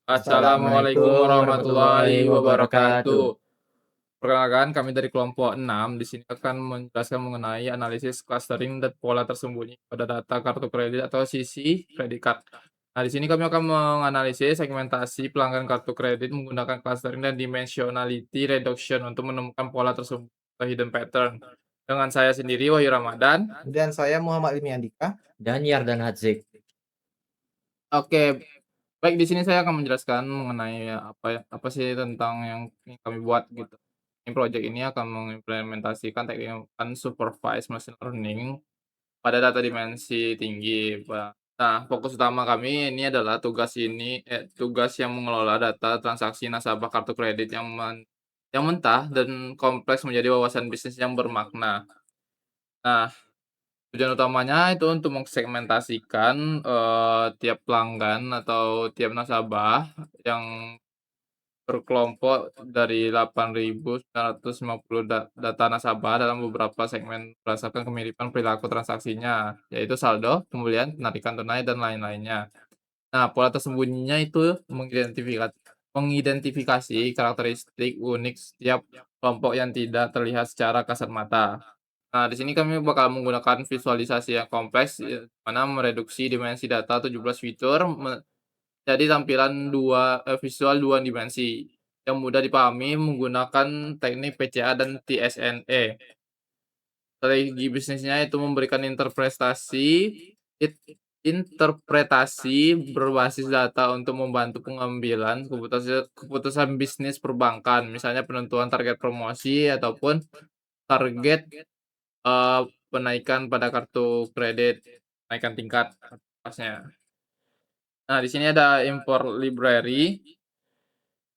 Assalamualaikum Assalamualaikum warahmatullahi warahmatullahi wabarakatuh. wabarakatuh. Perkenalkan, kami dari kelompok 6 di sini akan menjelaskan mengenai analisis clustering dan pola tersembunyi pada data kartu kredit atau sisi kredit card. Nah, di sini kami akan menganalisis segmentasi pelanggan kartu kredit menggunakan clustering dan dimensionality reduction untuk menemukan pola tersembunyi atau hidden pattern. Dengan saya sendiri, Wahyu Ramadan. Dan saya Muhammad Ilmi Andika. Dan Yardan Hadzik. Oke, baik, di sini saya akan menjelaskan mengenai apa sih tentang yang ingin kami buat gitu. Ini project ini akan mengimplementasikan teknik unsupervised machine learning pada data dimensi tinggi, Pak. Nah, fokus utama kami ini adalah tugas yang mengelola data transaksi nasabah kartu kredit yang mentah dan kompleks menjadi wawasan bisnis yang bermakna. Nah, tujuan utamanya itu untuk mengsegmentasikan, tiap pelanggan atau tiap nasabah yang berkelompok dari 8.950 data nasabah dalam beberapa segmen berdasarkan kemiripan perilaku transaksinya, yaitu saldo, kemudian penarikan tunai, dan lain-lainnya. Nah, pola tersembunyinya itu mengidentifikasi karakteristik unik setiap kelompok yang tidak terlihat secara kasat mata. Nah, di sini kami bakal menggunakan visualisasi yang kompleks, mana mereduksi dimensi data 17 fitur jadi tampilan visual 2 dimensi, yang mudah dipahami menggunakan teknik PCA dan TSNE. Strategi bisnisnya itu memberikan it interpretasi berbasis data untuk membantu pengambilan keputusan bisnis perbankan, misalnya penentuan target promosi ataupun target, penaikan pada kartu kredit, kenaikan tingkat atasnya. Nah, di sini ada import library.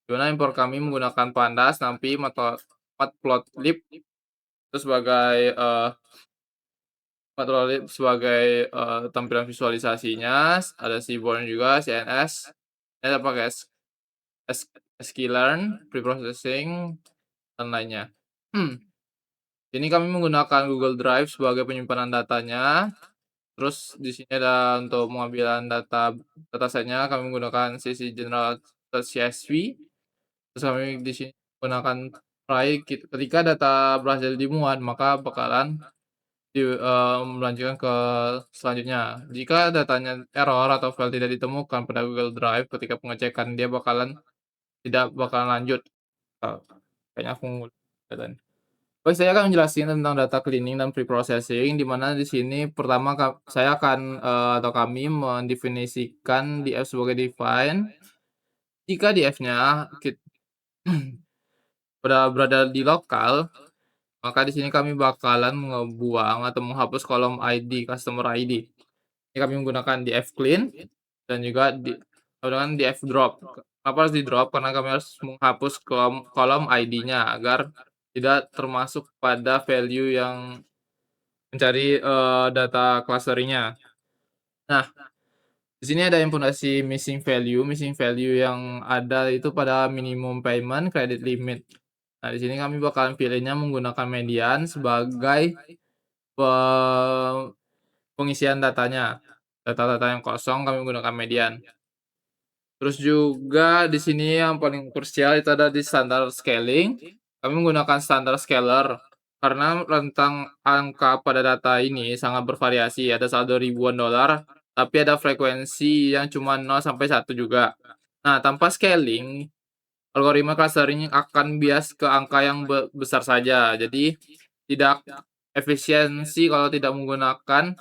Di mana impor kami menggunakan Pandas, NumPy, Matplotlib itu sebagai, tampilan visualisasinya, ada Seaborn juga, CNS, ini ada pakai sklearn, preprocessing, dan lainnya. Ini kami menggunakan Google Drive sebagai penyimpanan datanya, terus di sini ada untuk pengambilan datasetnya kami menggunakan sisi general CSV. Terus kami di sini menggunakan try ketika data berhasil dimuat, maka bakalan melanjutkan ke selanjutnya. Jika datanya error atau file tidak ditemukan pada Google Drive ketika pengecekan, dia tidak bakalan lanjut. Kayaknya aku ngulik datanya. Baik, saya akan menjelaskan tentang data cleaning dan preprocessing, di mana di sini pertama saya akan, atau kami mendefinisikan df sebagai define. Jika df-nya berada di lokal, maka di sini kami bakalan ngebuang atau menghapus kolom ID, customer ID. Ini kami menggunakan df-clean dan juga menggunakan df-drop. Kenapa harus di-drop? Karena kami harus menghapus kolom ID-nya agar tidak termasuk pada value yang mencari, data clustering-nya. Nah, di sini ada implementasi missing value yang ada itu pada minimum payment, credit limit. Nah, di sini kami bakalan pilihnya menggunakan median sebagai pe pengisian datanya. Data-data yang kosong kami menggunakan median. Terus juga di sini yang paling krusial itu ada di standar scaling. Kami menggunakan standar scaler karena rentang angka pada data ini sangat bervariasi. Ada saldo ribuan dolar, tapi ada frekuensi yang cuma 0 sampai 1 juga. Nah, tanpa scaling, algoritma clustering akan bias ke angka yang besar saja. Jadi tidak efisiensi kalau tidak menggunakan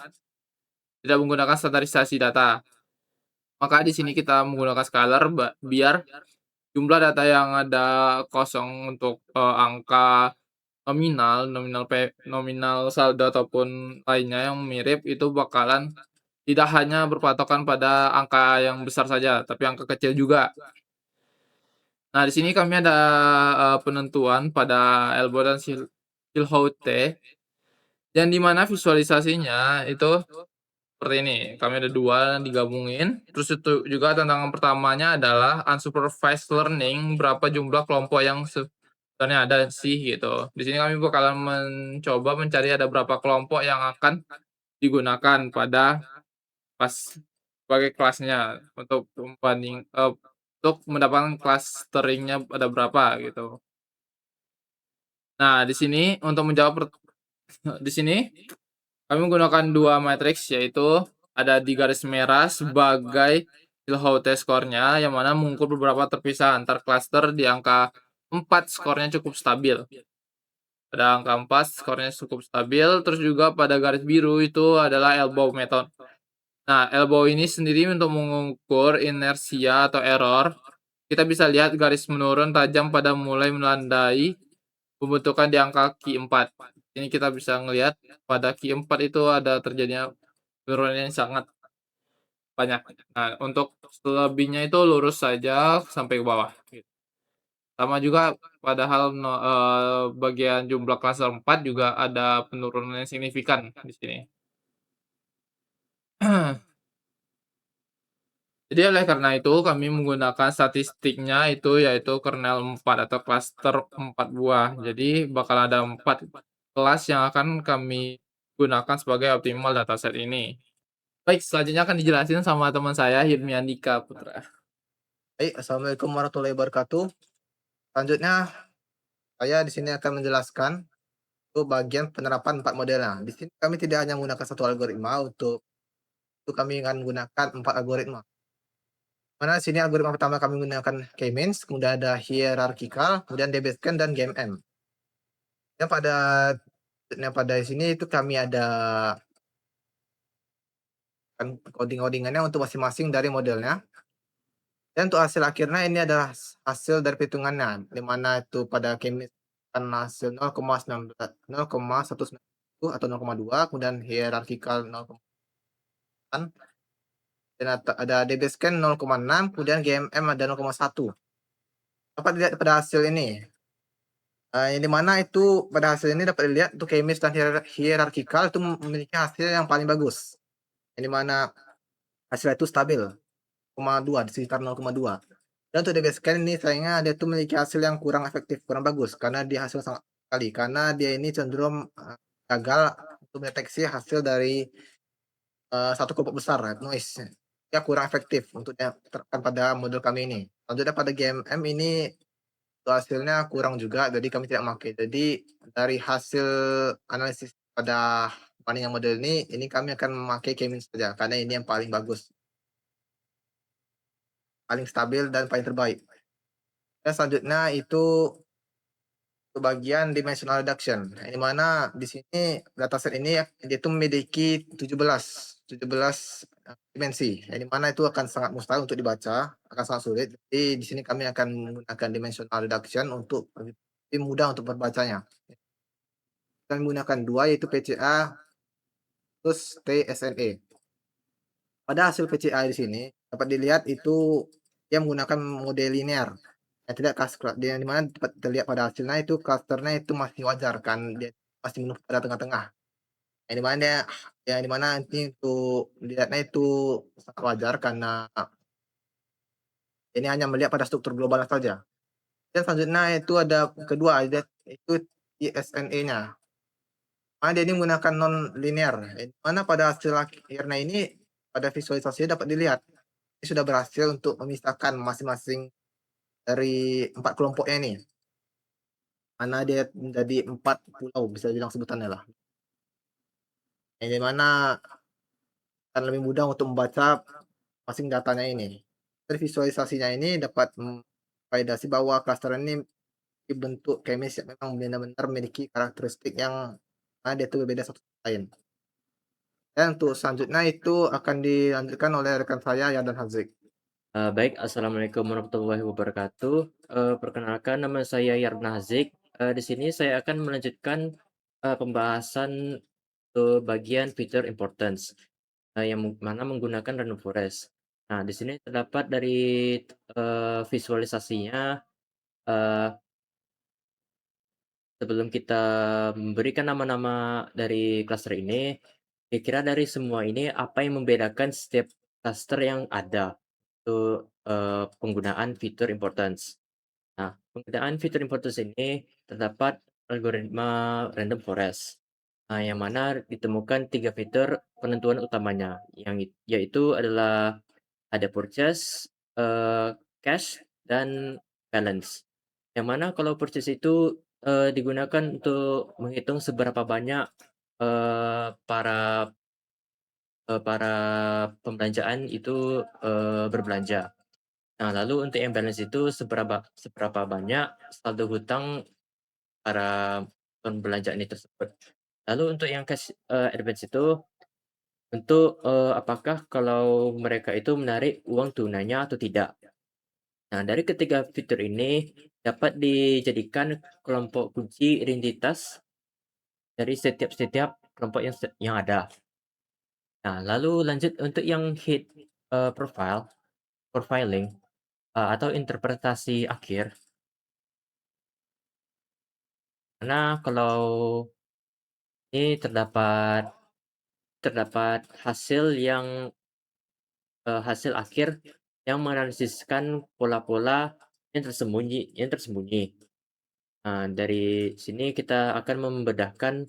standarisasi data. Maka di sini kita menggunakan scalar biar jumlah data yang ada kosong untuk, angka nominal saldo ataupun lainnya yang mirip itu bakalan tidak hanya berpatokan pada angka yang besar saja, tapi angka kecil juga. Nah, di sini kami ada, penentuan pada Elbo dan Silhouette, yang di mana visualisasinya itu seperti ini, kami ada 2 digabungin, terus itu juga tantangan pertamanya adalah unsupervised learning, berapa jumlah kelompok yang sebenarnya ada sih gitu. Di sini kami bakalan mencoba mencari ada berapa kelompok yang akan digunakan pada sebagai kelasnya untuk untuk mendapatkan clustering-nya ada berapa gitu. Nah, di sini untuk menjawab di sini kami menggunakan 2 matriks, yaitu ada di garis merah sebagai Hilhote skornya, yang mana mengukur beberapa terpisah antar klaster di angka 4 skornya cukup stabil. Pada angka 4 skornya cukup stabil, terus juga pada garis biru itu adalah elbow method. Nah, elbow ini sendiri untuk mengukur inersia atau error, kita bisa lihat garis menurun tajam pada mulai menandai pembentukan di angka Q 4. Ini kita bisa ngelihat pada Q 4 itu ada terjadinya penurunan yang sangat banyak. Nah, untuk selebihnya itu lurus saja sampai ke bawah, gitu. Sama juga padahal bagian jumlah klaster 4 juga ada penurunan yang signifikan di sini. Jadi oleh karena itu kami menggunakan statistiknya itu yaitu kernel 4 atau klaster 4 buah. Jadi bakal ada 4 kelas yang akan kami gunakan sebagai optimal dataset ini. Baik, selanjutnya akan dijelasin sama teman saya Hilmi Andika Putra. Baik, assalamualaikum warahmatullahi wabarakatuh. Selanjutnya saya di sini akan menjelaskan untuk bagian penerapan 4 modelnya. Di sini kami tidak hanya menggunakan satu algoritma untuk itu kami akan menggunakan 4 algoritma. Mana di sini algoritma pertama kami menggunakan K-means, kemudian ada hierarchical, kemudian DB-scan dan GMM. Yang pada sini itu kami ada kan coding-codingannya untuk masing-masing dari modelnya. Dan untuk hasil akhirnya ini adalah hasil dari perhitungannya, di mana itu pada K-means kan hasil 0,19 0,191 atau 0,2, kemudian hierarchical 0,8, dan ada DB-scan 0,6, kemudian GMM ada 0,1. Dapat dilihat pada hasil ini. Yang di mana itu pada hasil ini dapat dilihat untuk K-means dan hierarchical itu memiliki hasil yang paling bagus. Yang di mana hasilnya itu stabil, 0,2, di sekitar 0,2. Dan untuk DB-scan ini sayangnya dia tuh memiliki hasil yang kurang efektif, kurang bagus karena dia hasil sangat sekali, karena dia ini cenderung, gagal untuk mendeteksi hasil dari, satu kelompok besar noise. Dia kurang efektif untuk diterapkan pada model kami ini. Selanjutnya pada GMM ini untuk hasilnya kurang juga, jadi kami tidak pakai. Jadi dari hasil analisis pada bandingan model ini kami akan memakai K-means saja karena ini yang paling bagus, paling stabil dan paling terbaik. Dan selanjutnya itu untuk bagian dimensional reduction, yang di mana di sini dataset ini dia itu memiliki 17 dimensi, yang di mana itu akan sangat mustahil untuk dibaca, akan sangat sulit. Jadi di sini kami akan menggunakan dimensional reduction untuk lebih mudah untuk membacanya. Kami menggunakan 2 yaitu PCA plus TSNE. Pada hasil PCA di sini dapat dilihat itu dia menggunakan model linear. Yang tidak di mana dapat terlihat pada hasilnya itu klasternya itu masih wajar kan, dia masih menempel pada tengah-tengah. Yang di mana nanti untuk dilihatnya itu sangat wajar karena ini hanya melihat pada struktur globalnya saja. Dan selanjutnya itu ada kedua itu ISNE-nya. Dia ini menggunakan non linear, di mana pada hasil akhirnya ini pada visualisasinya dapat dilihat ini sudah berhasil untuk memisahkan masing-masing dari 4 kelompoknya ini. Mana dia menjadi 4 pulau bisa dibilang sebutannya lah. Yang di mana akan lebih mudah untuk membaca masing datanya ini. Dari visualisasinya ini dapat validasi bahwa klaster ini dibentuk kemis yang memang benar-benar memiliki karakteristik yang dia itu berbeda satu sama lain. Dan untuk selanjutnya itu akan dilanjutkan oleh rekan saya Yardan Hazik. Baik, assalamualaikum warahmatullahi wabarakatuh. Perkenalkan nama saya Yarna Hazik. Di sini saya akan melanjutkan pembahasan bagian feature importance yang mana menggunakan random forest. Nah, di sini terdapat dari visualisasinya. eh, Sebelum kita memberikan nama-nama dari klaster ini, kira-kira dari semua ini apa yang membedakan setiap klaster yang ada untuk penggunaan fitur importance. Nah, penggunaan fitur importance ini terdapat algoritma random forest, yang mana ditemukan 3 fitur penentuan utamanya, yaitu adalah ada purchase, cash, dan balance. Yang mana kalau purchase itu, digunakan untuk menghitung seberapa banyak, para para pembelanjaan itu, berbelanja. Nah, lalu untuk yang balance itu seberapa seberapa banyak saldo hutang para pembelanjaan itu tersebut. Lalu untuk yang cash, advance itu untuk, apakah kalau mereka itu menarik uang tunainya atau tidak. Nah, dari ketiga fitur ini dapat dijadikan kelompok kunci identitas dari setiap-setiap kelompok yang ada. Nah, lalu lanjut untuk yang profiling, atau interpretasi akhir, karena kalau ini terdapat hasil akhir yang menganalisiskan pola-pola yang tersembunyi. Nah, dari sini kita akan membedahkan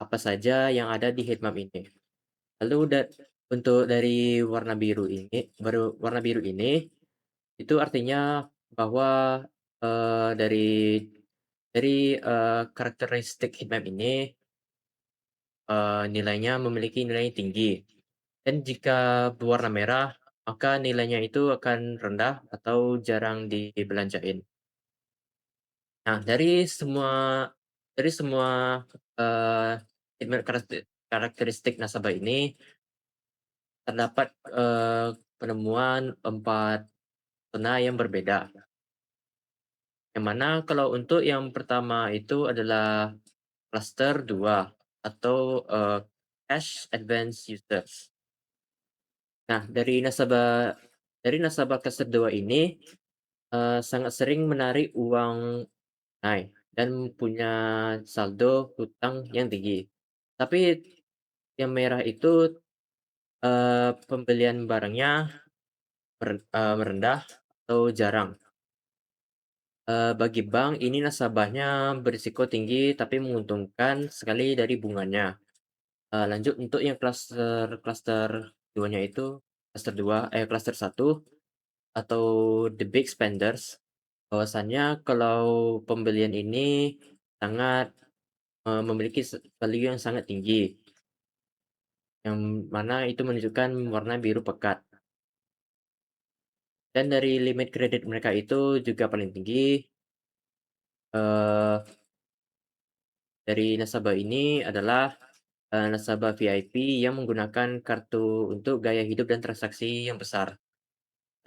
apa saja yang ada di heatmap ini. Lalu untuk dari warna biru ini itu artinya bahwa, dari karakteristik heatmap ini, nilainya memiliki nilai tinggi. Dan jika berwarna merah, maka nilainya itu akan rendah atau jarang dibelanjain. Nah, dari semua, eee, karakteristik nasabah ini terdapat, penemuan 4 zona yang berbeda. Yang mana kalau untuk yang pertama itu adalah cluster 2 atau, cash advance users. Nah, dari nasabah cluster 2 ini, sangat sering menarik uang tunai dan punya saldo hutang yang tinggi. Tapi yang merah itu, pembelian barangnya merendah atau jarang. Bagi bank ini nasabahnya berisiko tinggi tapi menguntungkan sekali dari bunganya. Lanjut untuk yang cluster cluster 2-nya itu, cluster 1 atau the big spenders, bahwasannya kalau pembelian ini sangat, memiliki value yang sangat tinggi, yang mana itu menunjukkan warna biru pekat. Dan dari limit kredit mereka itu juga paling tinggi. Eee, dari nasabah ini adalah, nasabah VIP yang menggunakan kartu untuk gaya hidup dan transaksi yang besar.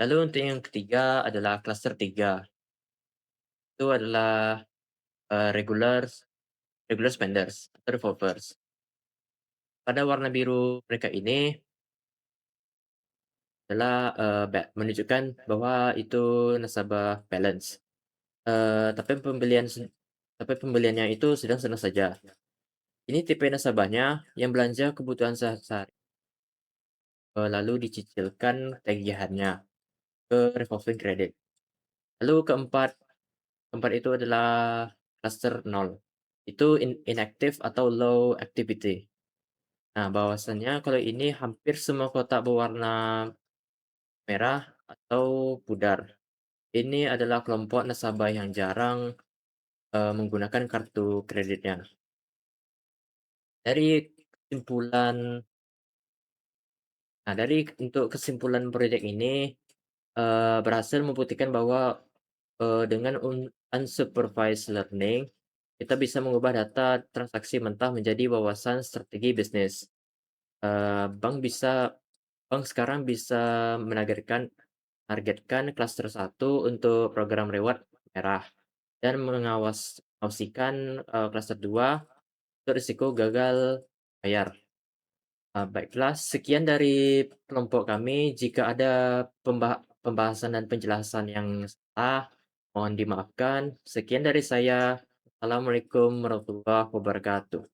Lalu untuk yang ketiga adalah cluster 3, itu adalah, regular spenders atau revolvers. Pada warna biru mereka ini adalah, menunjukkan bahwa itu nasabah balance, tapi pembeliannya itu sedang-sedang saja. Ini tipe nasabahnya yang belanja kebutuhan sehari-hari, lalu dicicilkan tagihannya ke revolving credit. Lalu keempat itu adalah cluster 0, itu inactive atau low activity. Nah, bahwasannya kalau ini hampir semua kotak berwarna merah atau pudar. Ini adalah kelompok nasabah yang jarang, menggunakan kartu kreditnya. Dari kesimpulan untuk kesimpulan proyek ini, berhasil membuktikan bahwa, dengan unsupervised learning, kita bisa mengubah data transaksi mentah menjadi wawasan strategi bisnis. Bank sekarang bisa targetkan klaster 1 untuk program reward merah dan mengawasikan, klaster 2 untuk risiko gagal bayar. Baiklah, sekian dari kelompok kami. Jika ada pembahasan dan penjelasan yang salah, mohon dimaafkan. Sekian dari saya. Assalamualaikum warahmatullahi wabarakatuh.